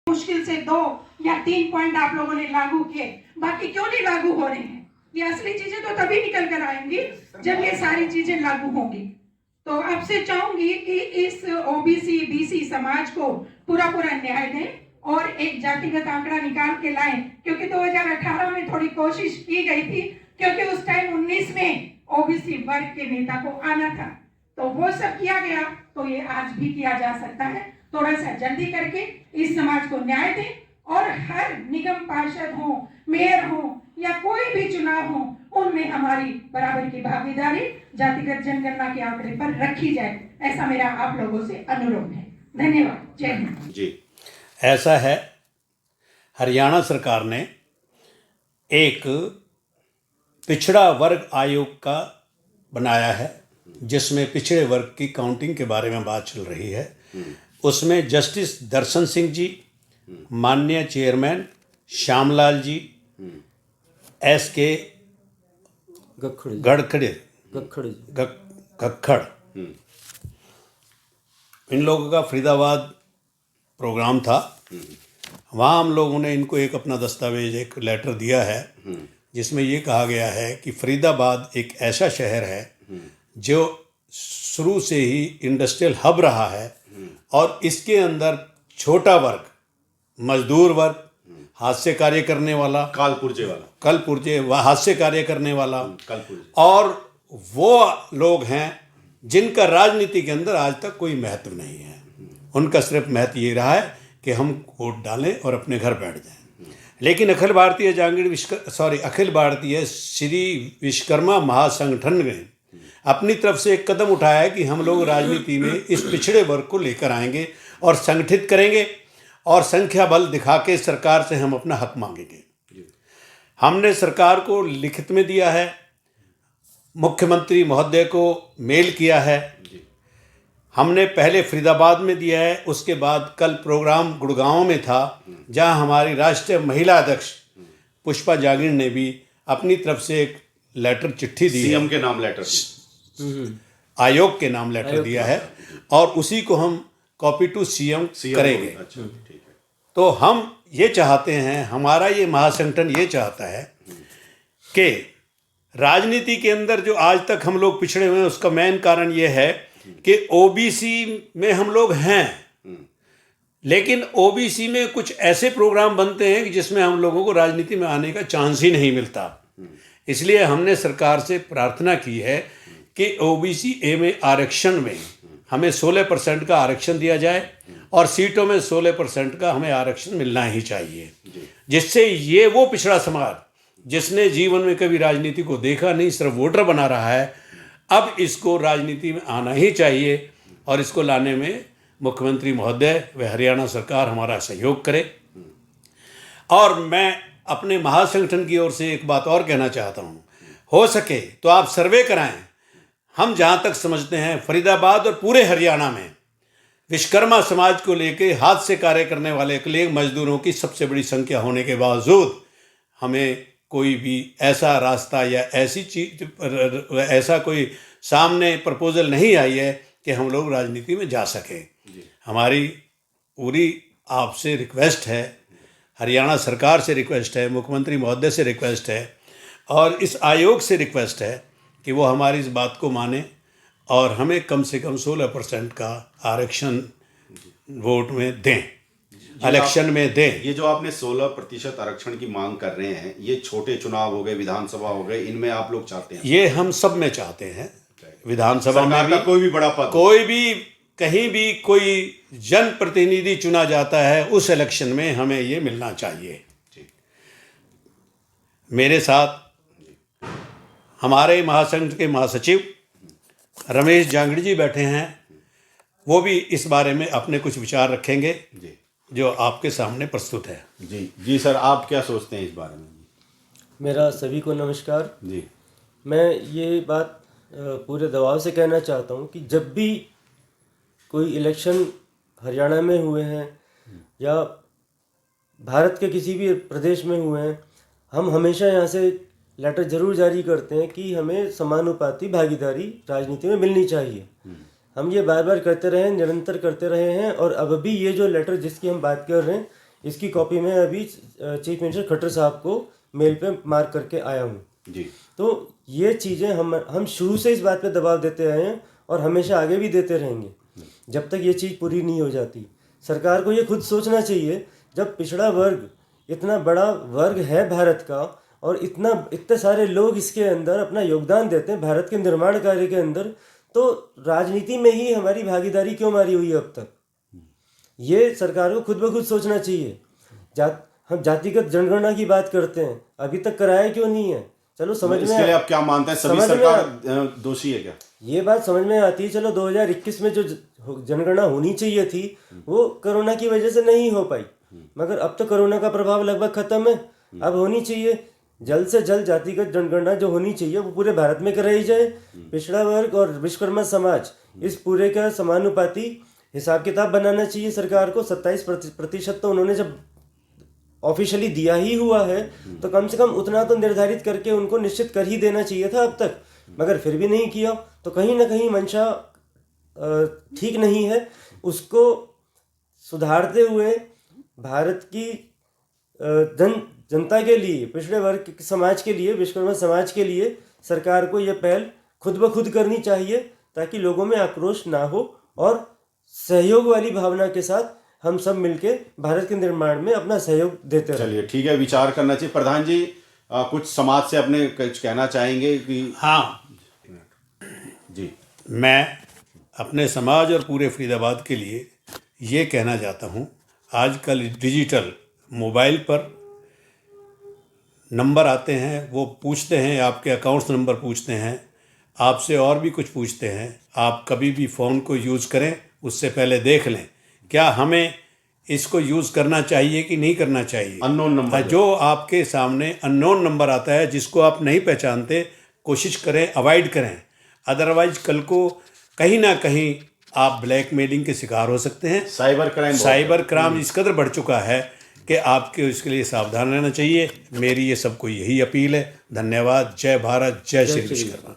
मुश्किल से 2 या 3 पॉइंट आप लोगों ने लागू किए, बाकी क्यों नहीं लागू हो रहे हैं? ये असली चीजें तो तभी निकल कर आएंगी जब ये सारी चीजें लागू होंगी। तो आपसे चाहूंगी कि इस ओबीसी बीसी समाज को पूरा न्याय दें और एक जातिगत आंकड़ा निकाल के लाएं, क्योंकि 2018 में थोड़ी कोशिश की गई थी, क्योंकि उस टाइम 19 में ओबीसी वर्ग के नेता को आना था, तो वो सब किया गया, तो ये आज भी किया जा सकता है। थोड़ा सा जल्दी करके इस समाज को न्याय दें और हर निगम पार्षद हो, मेयर हो या कोई भी चुनाव हो, उनमें हमारी बराबर की भागीदारी जातिगत जनगणना के आंकड़े पर रखी जाए, ऐसा मेरा आप लोगों से अनुरोध है। धन्यवाद। जय हिंद जी। ऐसा है, हरियाणा सरकार ने एक पिछड़ा वर्ग आयोग का बनाया है, जिसमें पिछड़े वर्ग की काउंटिंग के बारे में बात चल रही है। उसमें जस्टिस दर्शन सिंह जी, माननीय चेयरमैन श्यामलाल जी, SK गखड़, इन लोगों का फरीदाबाद प्रोग्राम था। वहाँ हम लोगों ने इनको एक अपना दस्तावेज, एक लेटर दिया है, जिसमें ये कहा गया है कि फरीदाबाद एक ऐसा शहर है जो शुरू से ही इंडस्ट्रियल हब रहा है और इसके अंदर छोटा वर्ग, मजदूर वर्ग, हाथ से कार्य करने वाला, कलपुर्जे हाथ से कार्य करने वाला, और वो लोग हैं जिनका राजनीति के अंदर आज तक कोई महत्व नहीं है। उनका सिर्फ महत्व ये रहा है कि हम वोट डालें और अपने घर बैठ जाएं। लेकिन अखिल भारतीय श्री विश्वकर्मा महासंगठन ने अपनी तरफ से एक कदम उठाया है कि हम लोग राजनीति में इस पिछड़े वर्ग को लेकर आएंगे और संगठित करेंगे और संख्या बल दिखा के सरकार से हम अपना हक मांगेंगे। हमने सरकार को लिखित में दिया है, मुख्यमंत्री महोदय को मेल किया है, हमने पहले फरीदाबाद में दिया है, उसके बाद कल प्रोग्राम गुड़गांव में था, जहां हमारी राष्ट्रीय महिला अध्यक्ष पुष्पा जागीर ने भी अपनी तरफ से एक लेटर, चिट्ठी दी, सीएम के नाम लेटर, आयोग के नाम लेटर दिया है, और उसी को हम कॉपी टू सीएम करेंगे। अच्छा, ठीक है। तो हम ये चाहते हैं, हमारा ये महासंगठन ये चाहता है कि राजनीति के अंदर जो आज तक हम लोग पिछड़े हुए हैं, उसका मेन कारण ये है कि ओबीसी में हम लोग हैं, लेकिन ओबीसी में कुछ ऐसे प्रोग्राम बनते हैं कि जिसमें हम लोगों को राजनीति में आने का चांस ही नहीं मिलता। इसलिए हमने सरकार से प्रार्थना की है कि ओबीसी में आरक्षण में हमें 16% का आरक्षण दिया जाए और सीटों में 16% का हमें आरक्षण मिलना ही चाहिए, जिससे ये वो पिछड़ा समाज जिसने जीवन में कभी राजनीति को देखा नहीं, सिर्फ वोटर बना रहा है, अब इसको राजनीति में आना ही चाहिए और इसको लाने में मुख्यमंत्री महोदय व हरियाणा सरकार हमारा सहयोग करे। और मैं अपने महासंगठन की ओर से एक बात और कहना चाहता हूँ, हो सके तो आप सर्वे कराएं। हम जहाँ तक समझते हैं फरीदाबाद और पूरे हरियाणा में विश्वकर्मा समाज को लेके हाथ से कार्य करने वाले मजदूरों की सबसे बड़ी संख्या होने के बावजूद हमें कोई भी ऐसा रास्ता या ऐसी चीज, ऐसा कोई सामने प्रपोजल नहीं आई है कि हम लोग राजनीति में जा सकें। हमारी पूरी आपसे रिक्वेस्ट है, हरियाणा सरकार से रिक्वेस्ट है, मुख्यमंत्री महोदय से रिक्वेस्ट है और इस आयोग से रिक्वेस्ट है कि वो हमारी इस बात को माने और हमें कम से कम 16% का आरक्षण वोट में दें, इलेक्शन में दें। ये जो आपने 16% आरक्षण की मांग कर रहे हैं, ये छोटे चुनाव हो गए, विधानसभा हो गए, इनमें आप लोग चाहते हैं? ये हम सब में चाहते हैं। विधानसभा में भी कोई भी बड़ा पद, कोई भी कहीं भी कोई जनप्रतिनिधि चुना जाता है, उस इलेक्शन में हमें ये मिलना चाहिए। मेरे साथ हमारे महासंघ के महासचिव रमेश जांगड़ी जी बैठे हैं, वो भी इस बारे में अपने कुछ विचार रखेंगे जी, जो आपके सामने प्रस्तुत है। जी सर, आप क्या सोचते हैं इस बारे में? मेरा सभी को नमस्कार जी। मैं ये बात पूरे दबाव से कहना चाहता हूँ कि जब भी कोई इलेक्शन हरियाणा में हुए हैं या भारत के किसी भी प्रदेश में हुए हैं, हम हमेशा यहाँ से लेटर ज़रूर जारी करते हैं कि हमें समानुपाती भागीदारी राजनीति में मिलनी चाहिए। हम ये बार बार करते रहे, निरंतर करते रहे हैं। और अब भी ये जो लेटर जिसकी हम बात कर रहे हैं, इसकी कॉपी मैं अभी चीफ मिनिस्टर खट्टर साहब को मेल पे मार्क करके आया हूँ जी। तो ये चीज़ें हम शुरू से इस बात पे दबाव देते आए हैं और हमेशा आगे भी देते रहेंगे जब तक ये चीज़ पूरी नहीं हो जाती। सरकार को ये खुद सोचना चाहिए, जब पिछड़ा वर्ग इतना बड़ा वर्ग है भारत का और इतने सारे लोग इसके अंदर अपना योगदान देते हैं भारत के निर्माण कार्य के अंदर, तो राजनीति में ही हमारी भागीदारी क्यों मारी हुई है अब तक? ये सरकार को खुद ब खुद सोचना चाहिए। हम जातिगत जनगणना की बात करते हैं, अभी तक कराया क्यों नहीं है? चलो समझ में, इसके लिए आप क्या मानते हैं, सभी सरकार दोषी है क्या? ये बात समझ में आती है। चलो 2021 में जो जनगणना होनी चाहिए थी वो कोरोना की वजह से नहीं हो पाई, मगर अब तो कोरोना का प्रभाव लगभग खत्म है। अब होनी चाहिए, जल्द से जल्द जातिगत जनगणना जो होनी चाहिए वो पूरे भारत में कराई जाए। पिछड़ा वर्ग और विश्वकर्मा समाज इस पूरे का समानुपाती हिसाब किताब बनाना चाहिए सरकार को। 27% तो उन्होंने जब ऑफिशियली दिया ही हुआ है तो कम से कम उतना तो निर्धारित करके उनको निश्चित कर ही देना चाहिए था अब तक, मगर फिर भी नहीं किया। तो कहीं ना कहीं मंशा ठीक नहीं है। उसको सुधारते हुए भारत की जनता के लिए, पिछड़े वर्ग समाज के लिए, विश्वकर्मा समाज के लिए सरकार को यह पहल खुद ब खुद करनी चाहिए ताकि लोगों में आक्रोश ना हो और सहयोग वाली भावना के साथ हम सब मिलके भारत के निर्माण में अपना सहयोग देते रहें। चलिए ठीक है, विचार करना चाहिए। प्रधान जी कुछ समाज से अपने कुछ कहना चाहेंगे कि? हाँ जी, मैं अपने समाज और पूरे फरीदाबाद के लिए ये कहना चाहता हूँ, आजकल डिजिटल मोबाइल पर नंबर आते हैं, वो पूछते हैं, आपके अकाउंट्स नंबर पूछते हैं, आपसे और भी कुछ पूछते हैं। आप कभी भी फ़ोन को यूज़ करें उससे पहले देख लें क्या हमें इसको यूज़ करना चाहिए कि नहीं करना चाहिए। अननोन नंबर जो आपके सामने अननोन नंबर आता है जिसको आप नहीं पहचानते, कोशिश करें अवॉइड करें, अदरवाइज कल को कहीं ना कहीं आप ब्लैकमेलिंग के शिकार हो सकते हैं। साइबर क्राइम इस कदर बढ़ चुका है कि आपके इसके लिए सावधान रहना चाहिए। मेरी ये सबको यही अपील है। धन्यवाद। जय भारत, जय श्री विश्वकर्मा।